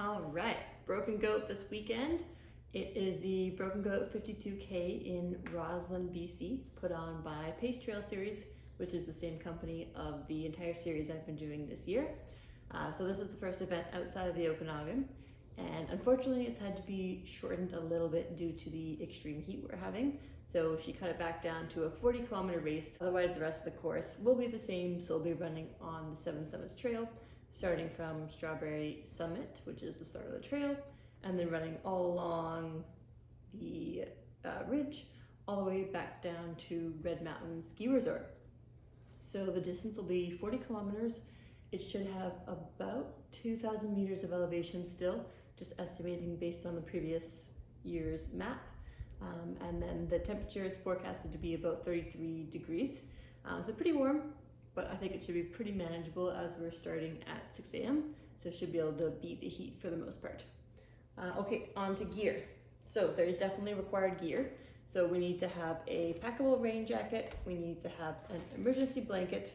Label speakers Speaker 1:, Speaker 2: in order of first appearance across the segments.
Speaker 1: All right, Broken Goat this weekend. It is the Broken Goat 52K in Rossland BC, put on by P.A.C.E Trail Series, which is the same company of the entire series I've been doing this year. So this is the first event outside of the Okanagan, and unfortunately it's had to be shortened a little bit due to the extreme heat we're having. So she cut it back down to a 40-kilometer race. Otherwise the rest of the course will be the same, so we'll be running on the Seven Summits Trail, starting from Strawberry Summit, which is the start of the trail, and then running all along the ridge, all the way back down to Red Mountain Ski Resort. So the distance will be 40 kilometers. It should have about 2,000 meters of elevation still, just estimating based on the previous year's map. And then the temperature is forecasted to be about 33 degrees. So pretty warm, but I think it should be pretty manageable as we're starting at 6 a.m. So it should be able to beat the heat for the most part. Okay, on to gear. So there's definitely required gear. So we need to have a packable rain jacket. We need to have an emergency blanket.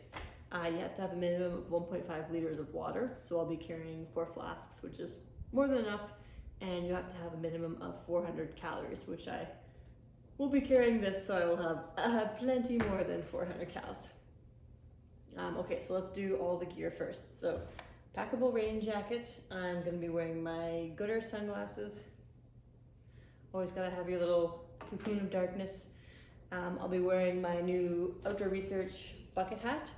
Speaker 1: You have to have a minimum of 1.5 liters of water. So I'll be carrying 4 flasks, which is more than enough. And you have to have a minimum of 400 calories, which I will be carrying this, so I will have plenty more than 400 calories. Okay, so let's do all the gear first. So, packable rain jacket. I'm gonna be wearing my Gooder sunglasses. Always gotta have your little cocoon of darkness. I'll be wearing my new Outdoor Research bucket hat.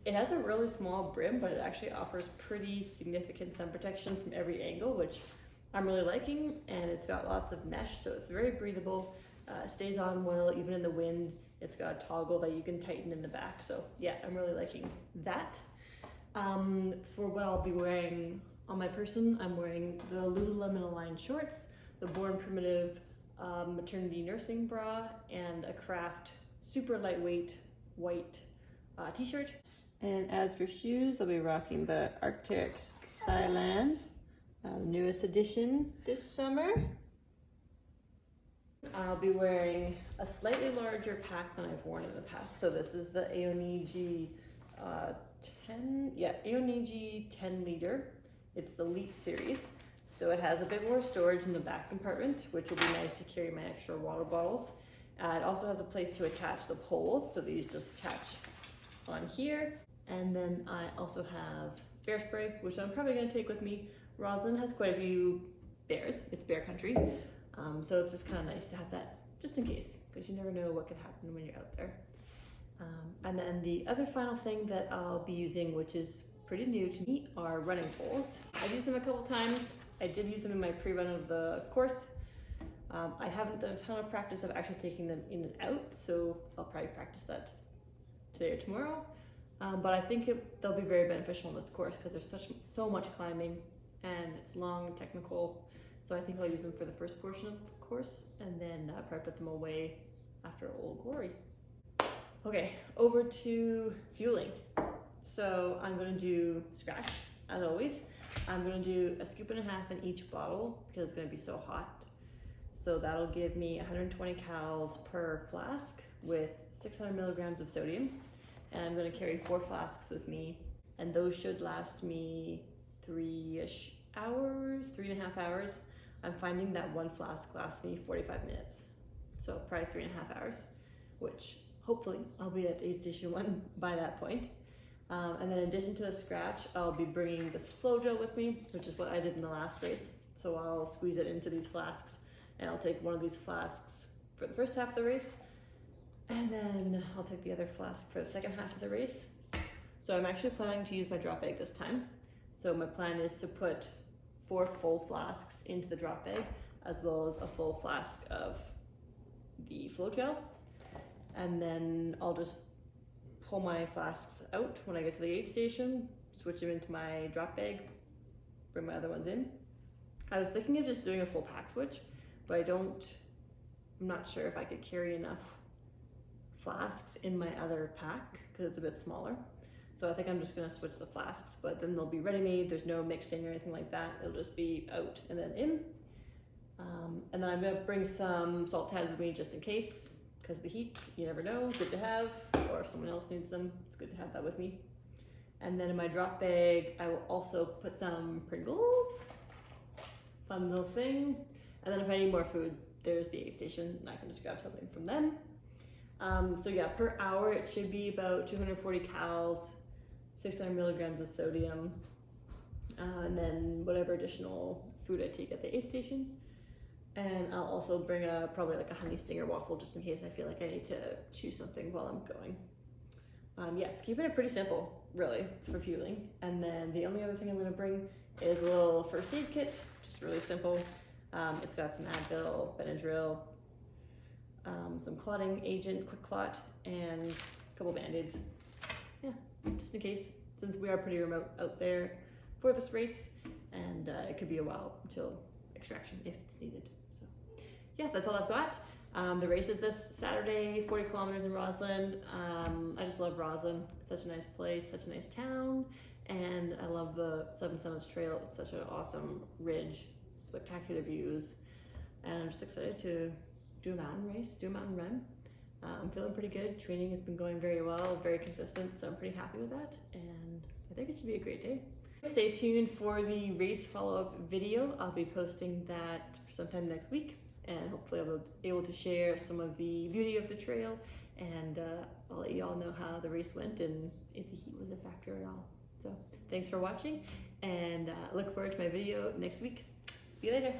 Speaker 1: It has a really small brim, but it actually offers pretty significant sun protection from every angle, which I'm really liking, and it's got lots of mesh, so it's very breathable. Stays on well, even in the wind. It's got a toggle that you can tighten in the back. So yeah, I'm really liking that. For what I'll be wearing on my person, I'm wearing the Lululemon Align shorts, the Born Primitive maternity nursing bra, and a Craft super lightweight white t-shirt. And as for shoes, I'll be rocking the Arc'teryx Skyland, the newest edition this summer. I'll be wearing a slightly larger pack than I've worn in the past. So this is the P.A.C.E 10 liter. It's the Leap series. So it has a bit more storage in the back compartment, which will be nice to carry my extra water bottles. It also has a place to attach the poles. So these just attach on here. And then I also have bear spray, which I'm probably gonna take with me. Rossland has quite a few bears. It's bear country. So it's just kind of nice to have that just in case, because you never know what could happen when you're out there. And then the other final thing that I'll be using, which is pretty new to me, are running poles. I've used them a couple times. I did use them in my pre-run of the course. I haven't done a ton of practice of actually taking them in and out, so I'll probably practice that today or tomorrow. But I think they'll be very beneficial in this course because there's so much climbing and it's long and technical. So I think I'll use them for the first portion of the course and then probably put them away after Old Glory. Okay, over to fueling. So I'm gonna do scratch, as always. I'm gonna do a scoop and a half in each bottle because it's gonna be so hot. So that'll give me 120 calories per flask with 600 milligrams of sodium. And I'm gonna carry 4 flasks with me, and those should last me 3-ish hours, 3.5 hours. I'm finding that 1 flask lasts me 45 minutes. So probably 3.5 hours, which hopefully I'll be at aid station 1 by that point. And then in addition to the scratch, I'll be bringing this flow gel with me, which is what I did in the last race. So I'll squeeze it into these flasks, and I'll take one of these flasks for the first half of the race, and then I'll take the other flask for the second half of the race. So I'm actually planning to use my drop bag this time. So my plan is to put 4 full flasks into the drop bag, as well as a full flask of the flow gel. And then I'll just pull my flasks out when I get to the aid station, switch them into my drop bag, bring my other ones in. I was thinking of just doing a full pack switch, but I'm not sure if I could carry enough flasks in my other pack because it's a bit smaller. So I think I'm just gonna switch the flasks, but then they'll be ready-made. There's no mixing or anything like that. It'll just be out and then in. And then I'm gonna bring some salt tabs with me just in case, because the heat, you never know, good to have, or if someone else needs them, it's good to have that with me. And then in my drop bag, I will also put some Pringles. fun little thing. And then if I need more food, there's the aid station and I can just grab something from them. So yeah, per hour it should be about 240 calories, 600 milligrams of sodium, and then whatever additional food I take at the aid station. And I'll also bring probably like a honey stinger waffle just in case I feel like I need to chew something while I'm going. Yes, keeping it pretty simple, really, for fueling. And then the only other thing I'm gonna bring is a little first aid kit, just really simple. It's got some Advil, Benadryl, some clotting agent, quick clot, and a couple Band-Aids. Yeah, just in case, since we are pretty remote out there for this race, and it could be a while until extraction if it's needed. So yeah, that's all I've got. The race is this Saturday, 40 kilometers in Rossland. I just love Rossland. It's such a nice place, such a nice town, and I love the Seven Summits Trail. It's such an awesome ridge, spectacular views, and I'm just excited to do a mountain race, do a mountain run. I'm feeling pretty good. Training has been going very well, very consistent, so I'm pretty happy with that, and I think it should be a great day. Stay tuned for the race follow-up video. I'll be posting that sometime next week, and hopefully I'll be able to share some of the beauty of the trail, and I'll let you all know how the race went and if the heat was a factor at all. So thanks for watching, and look forward to my video next week. See you later.